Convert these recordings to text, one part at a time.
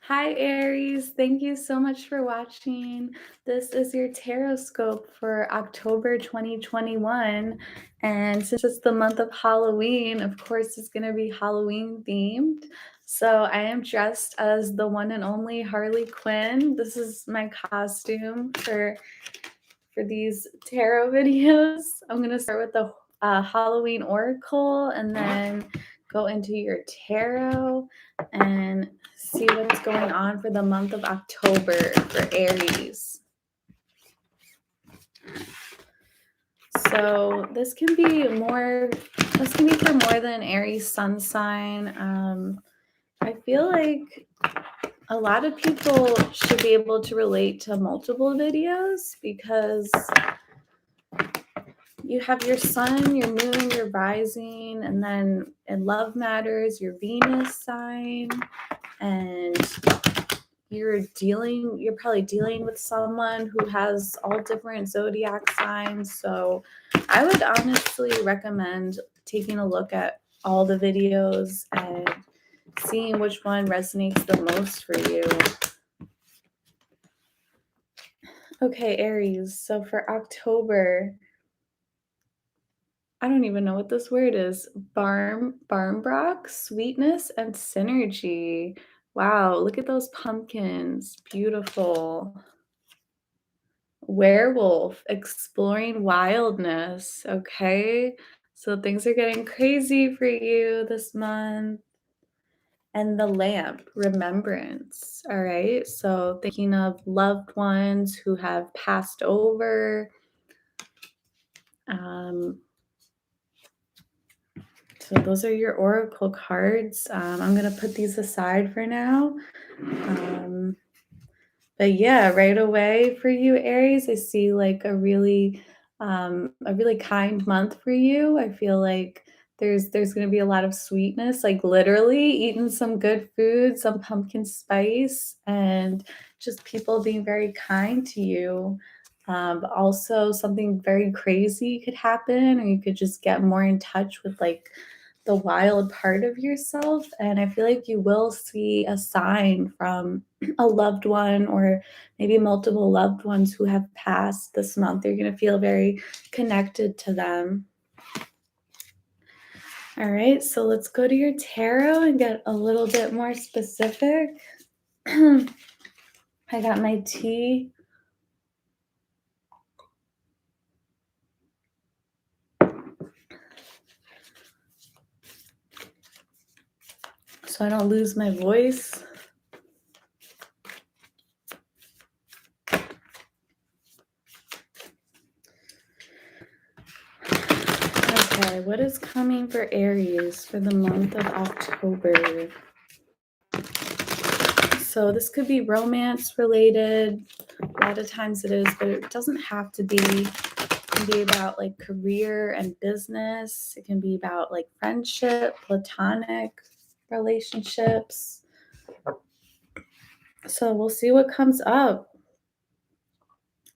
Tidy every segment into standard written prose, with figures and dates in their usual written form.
Hi, Aries. Thank you so much for watching. This is your tarot scope for October 2021. And since it's the month of Halloween, of course, it's going to be Halloween themed. So I am dressed as the one and only Harley Quinn. This is my costume for these tarot videos. I'm going to start with the Halloween Oracle and then go into your tarot and see what's going on for the month of October for Aries. So this can be for more than Aries sun sign. I feel like a lot of people should be able to relate to multiple videos because you have your sun, your moon, your rising, and then in love matters, your Venus sign, and you're probably dealing with someone who has all different zodiac signs. So I would honestly recommend taking a look at all the videos and seeing which one resonates the most for you. Okay, Aries. So for October, I don't even know what this word is. Barmbrock, sweetness and synergy. Wow, look at those pumpkins. Beautiful. Werewolf, exploring wildness. Okay. So things are getting crazy for you this month. And the lamp, remembrance. All right. So thinking of loved ones who have passed over. Um, So those are your oracle cards. I'm going to put these aside for now. But yeah, right away for you, Aries, I see like a really kind month for you. I feel like there's going to be a lot of sweetness, like literally eating some good food, some pumpkin spice, and just people being very kind to you. But also something very crazy could happen, or you could just get more in touch with like the wild part of yourself. And I feel like you will see a sign from a loved one or maybe multiple loved ones who have passed this month. You're going to feel very connected to them. All right, so let's go to your tarot and get a little bit more specific. I got my tea. So I don't lose my voice. Okay, what is coming for Aries for the month of October? So this could be romance related. A lot of times it is, but it doesn't have to be. It can be about like career and business. It can be about like friendship, platonic relationships. So we'll see what comes up.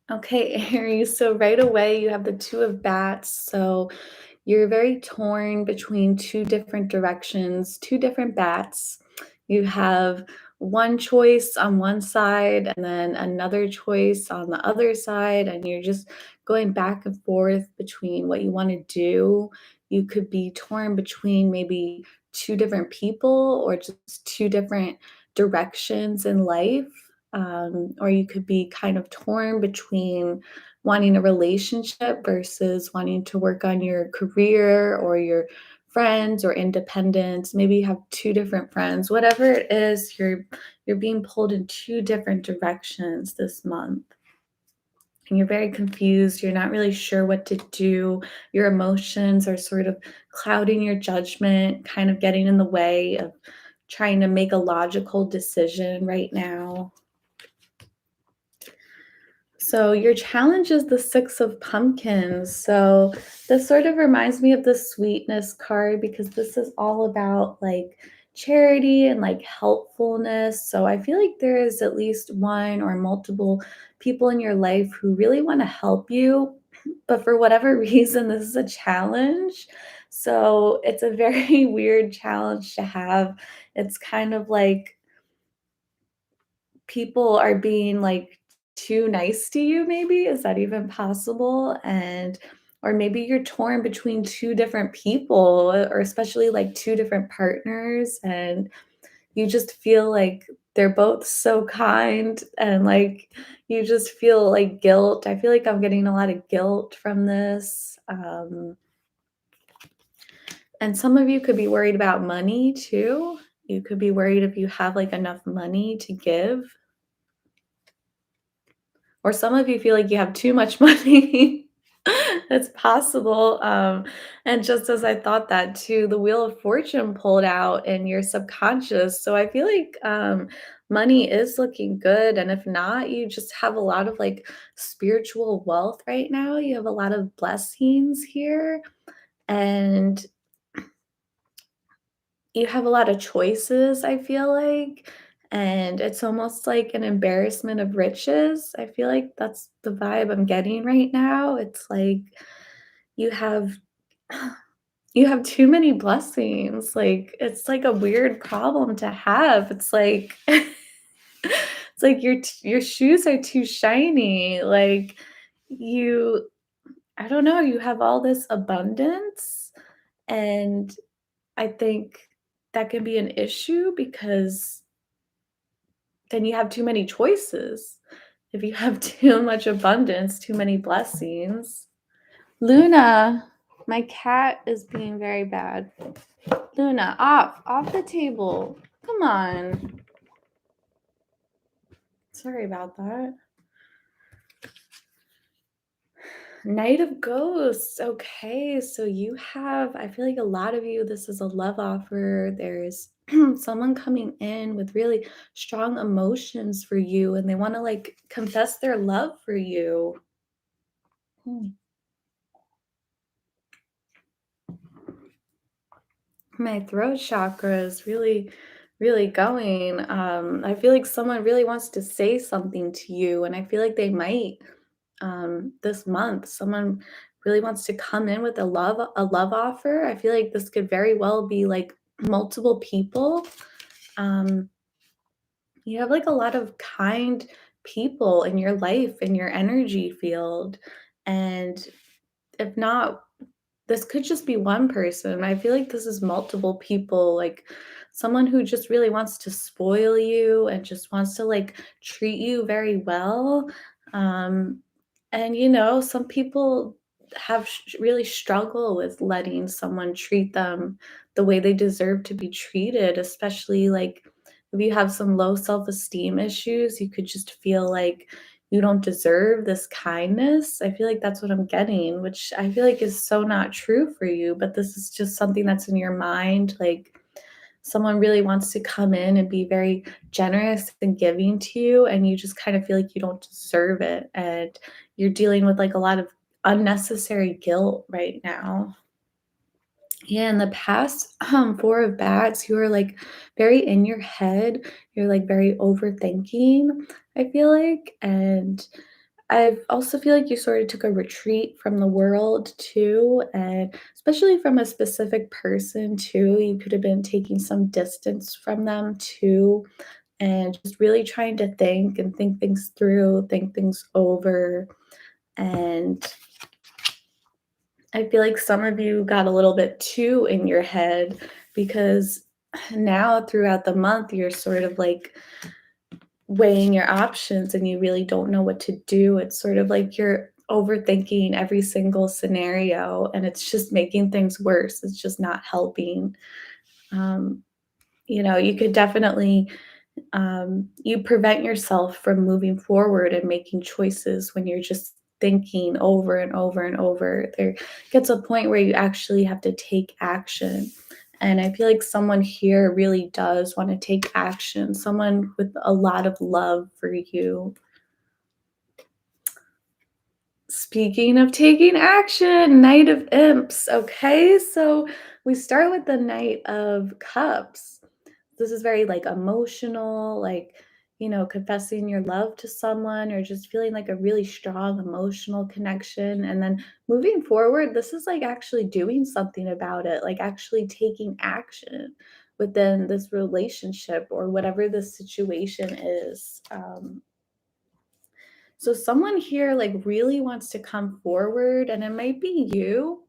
Okay, Aries. So right away you have the Two of Bats. So you're very torn between two different directions, two different bats. You have one choice on one side and then another choice on the other side, and you're just going back and forth between what you want to do. You could be torn between maybe two different people or just two different directions in life. Or you could be kind of torn between wanting a relationship versus wanting to work on your career or your friends or independence. Maybe you have two different friends. Whatever it is, you're being pulled in two different directions this month. And you're very confused. You're not really sure what to do. Your emotions are sort of clouding your judgment, kind of getting in the way of trying to make a logical decision right now. So your challenge is the Six of Pumpkins. So this sort of reminds me of the sweetness card because this is all about like charity and like helpfulness. So I feel like there is at least one or multiple people in your life who really want to help you, but for whatever reason, this is a challenge. So it's a very weird challenge to have. It's kind of like people are being, like, too nice to you maybe? Is that even possible? And or maybe you're torn between 2 different people, or especially, like, 2 different partners, and you just feel like they're both so kind, and, like, you just feel, like, guilt. I feel like I'm getting a lot of guilt from this, and some of you could be worried about money too. You could be worried if you have, like, enough money to give, or some of you feel like you have too much money. It's possible, and just as I thought that too, the Wheel of Fortune pulled out in your subconscious, so I feel like, money is looking good, and if not, you just have a lot of, like, spiritual wealth right now. You have a lot of blessings here, and you have a lot of choices, I feel like, and it's almost like an embarrassment of riches. I feel like that's the vibe I'm getting right now. It's like you have you have too many blessings. Like, it's like a weird problem to have. It's like it's like your shoes are too shiny. Like, you I don't know, you have all this abundance, and I think that can be an issue because then you have too many choices. If you have too much abundance, too many blessings. Luna, my cat is being very bad. Luna, off the table. Come on. Sorry about that. Knight of Ghosts. Okay, so you have, I feel like a lot of you, this is a love offer. There's someone coming in with really strong emotions for you, and they want to like confess their love for you. Hmm. My throat chakra is really, really going. I feel like someone really wants to say something to you, and I feel like they might this month. Someone really wants to come in with a love offer. I feel like this could very well be like multiple people. Um, you have like a lot of kind people in your life, in your energy field, and if not, this could just be one person. I feel like this is multiple people, like someone who just really wants to spoil you and just wants to like treat you very well. Um, and some people have really struggle with letting someone treat them the way they deserve to be treated, especially like if you have some low self-esteem issues, you could just feel like you don't deserve this kindness. I feel like that's what I'm getting, which I feel like is so not true for you, but this is just something that's in your mind. Like someone really wants to come in and be very generous and giving to you, and you just kind of feel like you don't deserve it. And you're dealing with like a lot of unnecessary guilt right now. Yeah, in the past, 4 of Bats, you were, like, very in your head. You're, like, very overthinking, I feel like, and I also feel like you sort of took a retreat from the world too, and especially from a specific person too. You could have been taking some distance from them too, and just really trying to think and think things through, think things over, and I feel like some of you got a little bit too in your head because now throughout the month, you're sort of like weighing your options and you really don't know what to do. It's sort of like you're overthinking every single scenario and it's just making things worse. It's just not helping. Um, you could definitely you prevent yourself from moving forward and making choices when you're just thinking over and over and over. There gets a point where you actually have to take action. And I feel like someone here really does want to take action, someone with a lot of love for you. Speaking of taking action, Knight of Imps. Okay, so we start with the Knight of Cups. This is very like emotional, like, confessing your love to someone or just feeling like a really strong emotional connection. And then moving forward, this is like actually doing something about it, like actually taking action. within this relationship or whatever the situation is. So someone here like really wants to come forward, and it might be you.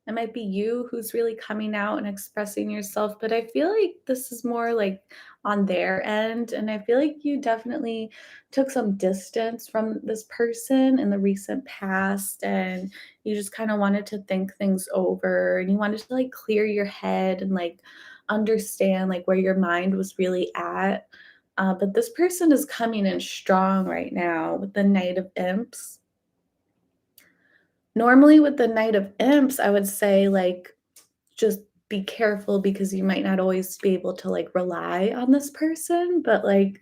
It might be you who's really coming out and expressing yourself, but I feel like this is more like on their end. And I feel like you definitely took some distance from this person in the recent past, and you just kind of wanted to think things over, and you wanted to like clear your head and like understand like where your mind was really at. But this person is coming in strong right now with the Knight of Imps. Normally, with the Knight of Imps, I would say, like, just be careful because you might not always be able to, like, rely on this person. But, like,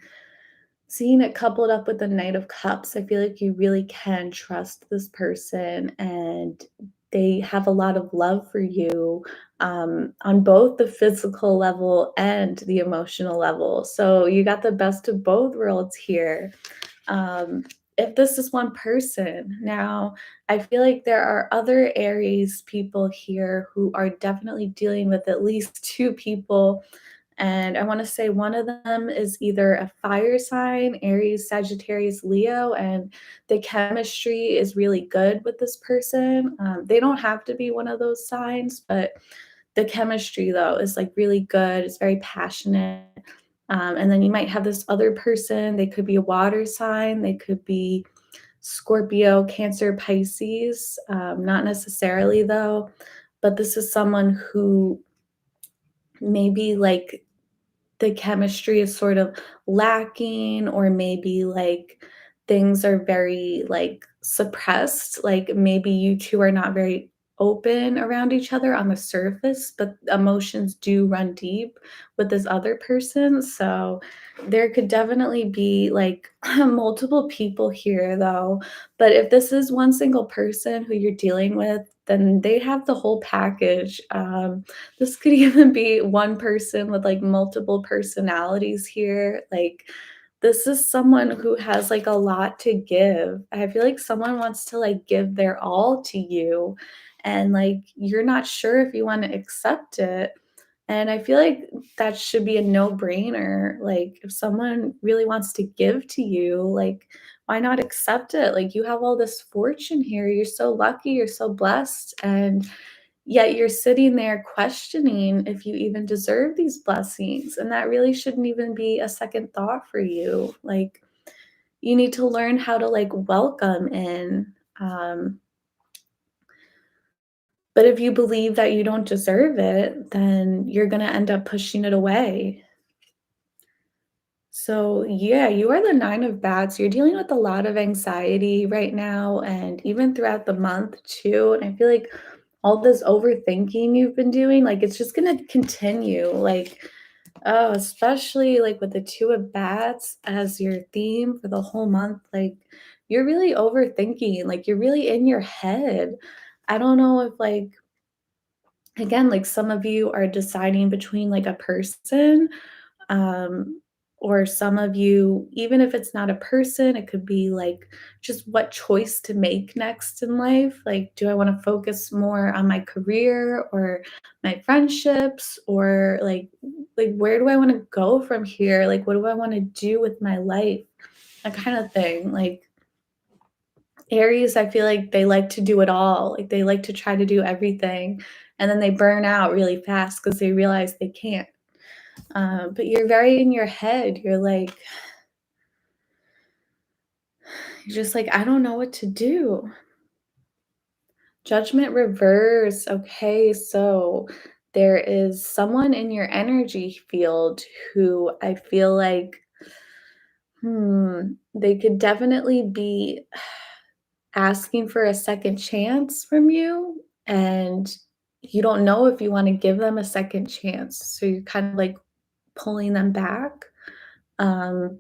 seeing it coupled up with the Knight of Cups, I feel like you really can trust this person, and they have a lot of love for you, on both the physical level and the emotional level. So you got the best of both worlds here. um, if this is one person. Now, I feel like there are other Aries people here who are definitely dealing with at least two people. And I want to say one of them is either a fire sign, Aries, Sagittarius, Leo, and the chemistry is really good with this person. They don't have to be one of those signs, but the chemistry, though, is like really good. It's very passionate. And then you might have this other person. They could be a water sign. They could be Scorpio, Cancer, Pisces. Not necessarily, though. But this is someone who maybe like the chemistry is sort of lacking, or maybe like things are very like suppressed, like maybe you two are not very open around each other on the surface, but emotions do run deep with this other person. So there could definitely be like multiple people here though. But if this is one single person who you're dealing with, then they have the whole package. This could even be one person with, like, multiple personalities here, like, this is someone who has, like, a lot to give. I feel like someone wants to, like, give their all to you, and, like, you're not sure if you wanna accept it, and I feel like that should be a no-brainer. Like, if someone really wants to give to you, like, why not accept it? Like, you have all this fortune here, you're so lucky, you're so blessed, and yet you're sitting there questioning if you even deserve these blessings, and that really shouldn't even be a second thought for you. Like, you need to learn how to, like, welcome in, but if you believe that you don't deserve it, then you're gonna end up pushing it away. So, yeah, you are the 9 of Bats. You're dealing with a lot of anxiety right now and even throughout the month too, and I feel like all this overthinking you've been doing, like, it's just gonna continue, like, oh, especially, like, with the 2 of Bats as your theme for the whole month, like, you're really overthinking, like, you're really in your head. I don't know if, like, again, like, some of you are deciding between, like, a person, um, or some of you, even if it's not a person, it could be like just what choice to make next in life. Like, do I want to focus more on my career or my friendships, or like where do I want to go from here? Like, what do I want to do with my life? That kind of thing. Like, Aries, I feel like they like to do it all. Like, they like to try to do everything, and then they burn out really fast because they realize they can't. But you're very in your head. You're just like, I don't know what to do. Judgment reverse. Okay, so there is someone in your energy field who I feel like, they could definitely be asking for a second chance from you, and you don't know if you want to give them a second chance. So you're kind of like pulling them back. Um,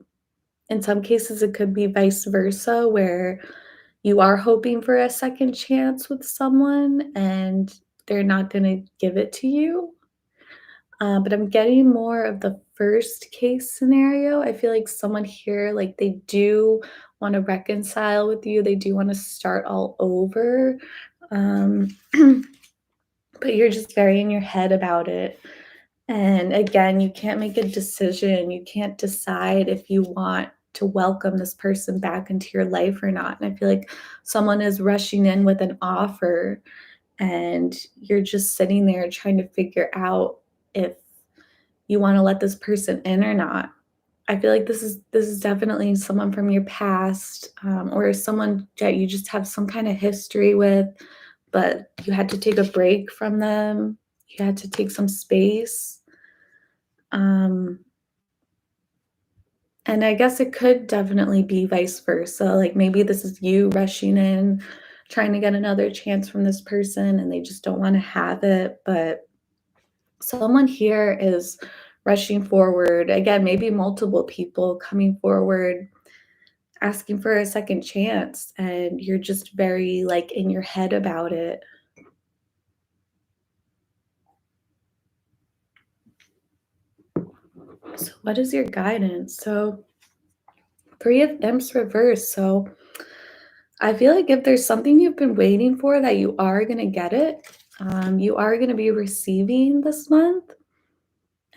in some cases, it could be vice versa, where you are hoping for a second chance with someone and they're not going to give it to you. But I'm getting more of the first case scenario. I feel like someone here, like they do want to reconcile with you, they do want to start all over. Um, but you're just very in your head about it. And again, you can't make a decision. You can't decide if you want to welcome this person back into your life or not. And I feel like someone is rushing in with an offer and you're just sitting there trying to figure out if you want to let this person in or not. I feel like this is definitely someone from your past, or someone that you just have some kind of history with, but you had to take a break from them. You had to take some space. Um, and I guess it could definitely be vice versa. Like maybe this is you rushing in, trying to get another chance from this person, and they just don't want to have it. But someone here is rushing forward. Again, maybe multiple people coming forward asking for a second chance, and you're just very, like, in your head about it. So what is your guidance? So 3 of Imps reversed, so I feel like if there's something you've been waiting for that you are gonna get it, you are gonna be receiving this month,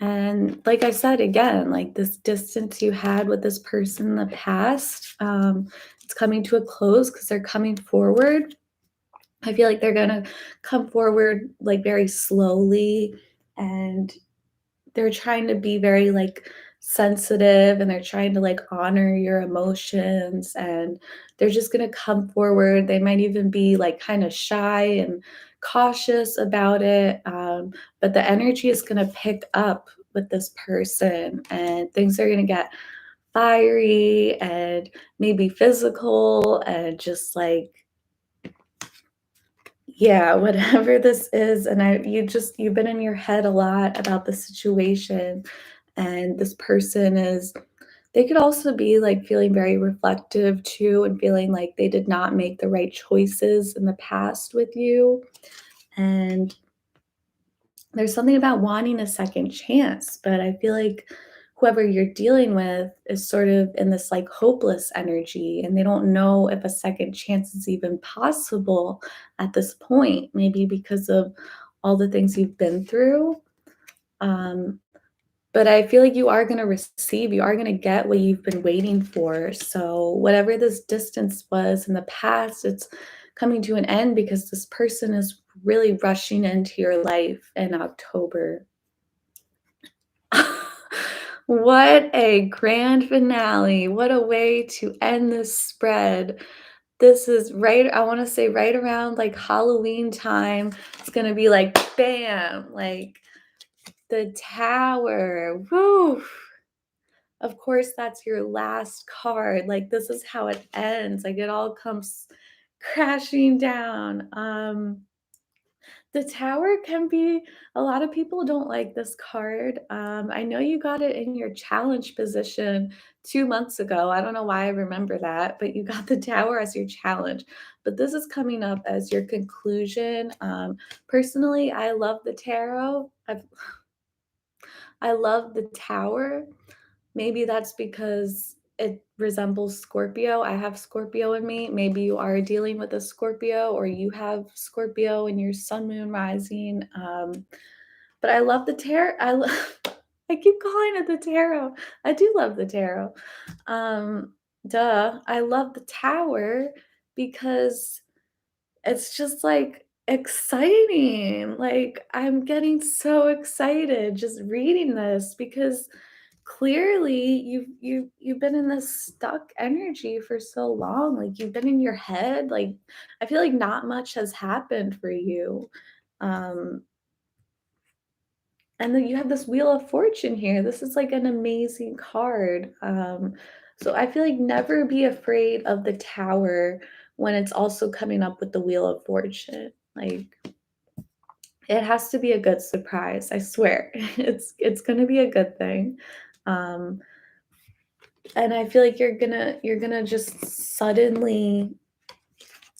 and like I said, again, like, this distance you had with this person in the past, it's coming to a close because 'cause they're coming forward. I feel like they're gonna come forward, like, very slowly, and they're trying to be very, like, sensitive, and they're trying to, like, honor your emotions, and they're just gonna come forward. They might even be, like, kinda shy and cautious about it, but the energy is gonna pick up with this person, and things are gonna get fiery and maybe physical and just, like, yeah, whatever this is, and you've been in your head a lot about the situation, and this person is they could also be, like, feeling very reflective too and feeling like they did not make the right choices in the past with you, and there's something about wanting a second chance, but I feel like whoever you're dealing with is sort of in this like hopeless energy and they don't know if a second chance is even possible at this point, maybe because of all the things you've been through. Um, but I feel like you are going to get what you've been waiting for. So, whatever this distance was in the past, it's coming to an end because this person is really rushing into your life in October. What a grand finale. What a way to end this spread. This is right, I want to say right around like Halloween time. It's going to be like bam, like the tower. Woo. Of course, that's your last card. Like this is how it ends. Like it all comes crashing down. The tower can be a lot of people don't like this card. I know you got it in your challenge position 2 months ago. I don't know why I remember that, but you got the tower as your challenge. But this is coming up as your conclusion. Personally, I love the tarot. I love the tower. Maybe that's because it resembles Scorpio. I have Scorpio in me. Maybe you are dealing with a Scorpio or you have Scorpio in your sun, moon, rising. But I love the tarot. I keep calling it the tarot. I do love the tarot. Duh. I love the tower because it's just like exciting. Like I'm getting so excited just reading this because clearly you've been in this stuck energy for so long. Like you've been in your head. Like I feel like not much has happened for you. Um and then you have this Wheel of Fortune here. This is like an amazing card. So I feel like never be afraid of the tower when it's also coming up with the Wheel of Fortune. Like it has to be a good surprise. I swear, it's gonna be a good thing. Um, and I feel like you're gonna just suddenly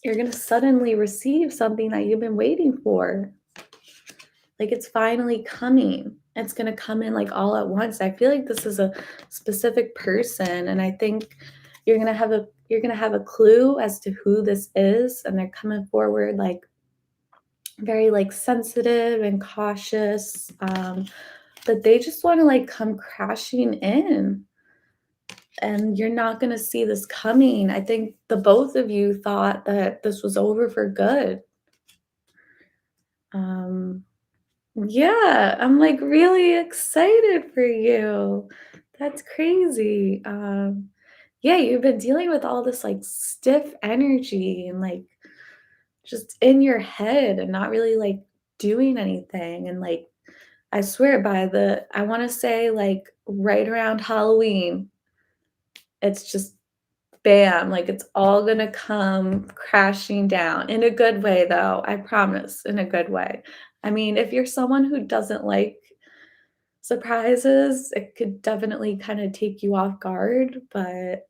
receive something that you've been waiting for. Like it's finally coming. It's gonna come in like all at once. I feel like this is a specific person, and I think you're gonna have a clue as to who this is, and they're coming forward like very like sensitive and cautious. that they just wanna, like, come crashing in, and you're not gonna see this coming. I think the both of you thought that this was over for good. Um, yeah, I'm, like, really excited for you. That's crazy. Yeah, you've been dealing with all this, like, stiff energy and, like, just in your head and not really, like, doing anything, and, like, I swear by the I wanna say, like, right around Halloween, it's just bam, like, it's all gonna come crashing down in a good way, though, I promise, in a good way. I mean, if you're someone who doesn't like surprises, it could definitely kinda take you off guard, but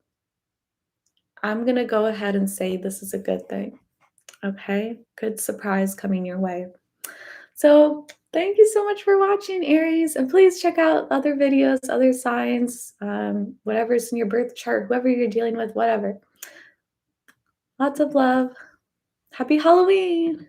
I'm gonna go ahead and say this is a good thing, okay? Good surprise coming your way. So, thank you so much for watching, Aries, and please check out other videos, other signs, whatever's in your birth chart, whoever you're dealing with, whatever. Lots of love. Happy Halloween.